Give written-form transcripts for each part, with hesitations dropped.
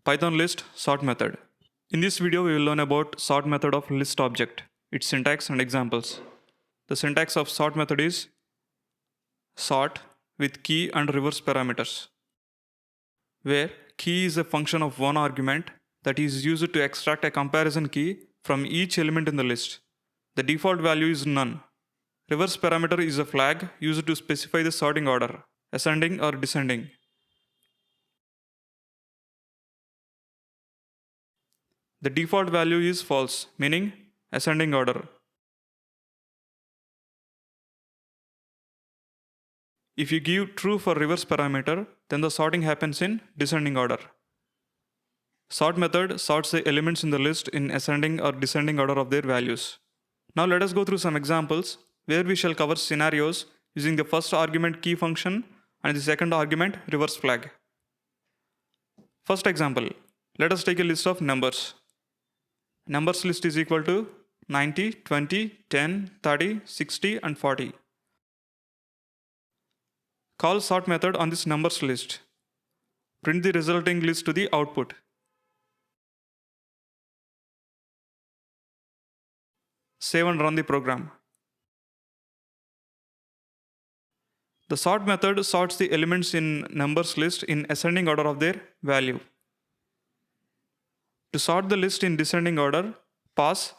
Python list sort method. In this video, we will learn about sort method of list object, its syntax and examples. The syntax of sort method is sort with key and reverse parameters, where key is a function of one argument that is used to extract a comparison key from each element in the list. The default value is none. Reverse parameter is a flag used to specify the sorting order, ascending or descending. The default value is false, meaning ascending order. If you give true for reverse parameter, then the sorting happens in descending order. Sort method sorts the elements in the list in ascending or descending order of their values. Now let us go through some examples where we shall cover scenarios using the first argument key function and the second argument reverse flag. First example, let us take a list of numbers. Numbers list is equal to 90, 20, 10, 30, 60 and 40. Call sort method on this numbers list. Print the resulting list to the output. Save and run the program. The sort method sorts the elements in numbers list in ascending order of their value. To sort the list in descending order, pass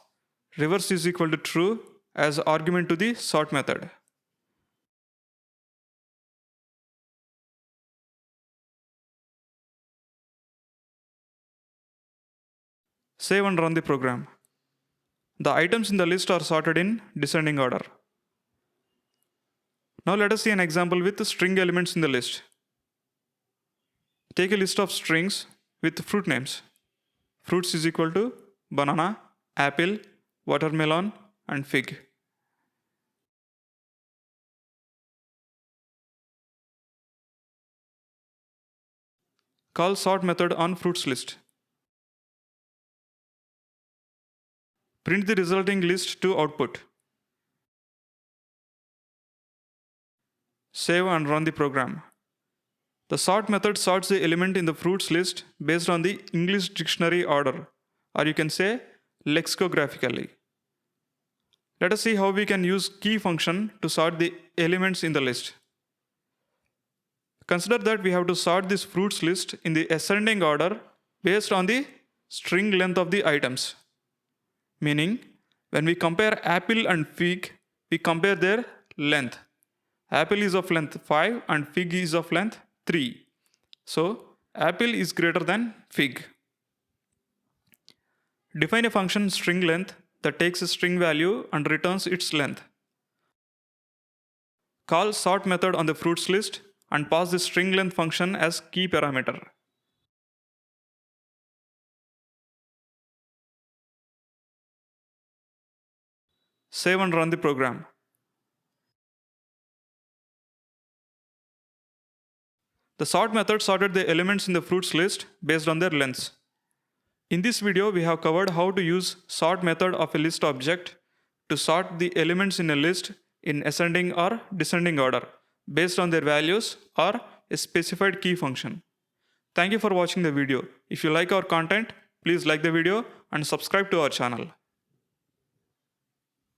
reverse is equal to true as argument to the sort method. Save and run the program. The items in the list are sorted in descending order. Now let us see an example with string elements in the list. Take a list of strings with fruit names. Fruits is equal to banana, apple, watermelon and fig. Call sort method on fruits list. Print the resulting list to output. Save and run the program. The sort method sorts the element in the fruits list based on the English dictionary order, or you can say lexicographically. Let us see how we can use key function to sort the elements in the list. Consider that we have to sort this fruits list in the ascending order based on the string length of the items. Meaning, when we compare apple and fig, we compare their length. Apple is of length 5 and fig is of length 3. So, apple is greater than fig. Define a function string length that takes a string value and returns its length. Call sort method on the fruits list and pass the string length function as key parameter. Save and run the program. The sort method sorted the elements in the fruits list based on their lengths. In this video, we have covered how to use sort method of a list object to sort the elements in a list in ascending or descending order based on their values or a specified key function. Thank you for watching the video. If you like our content, please like the video and subscribe to our channel.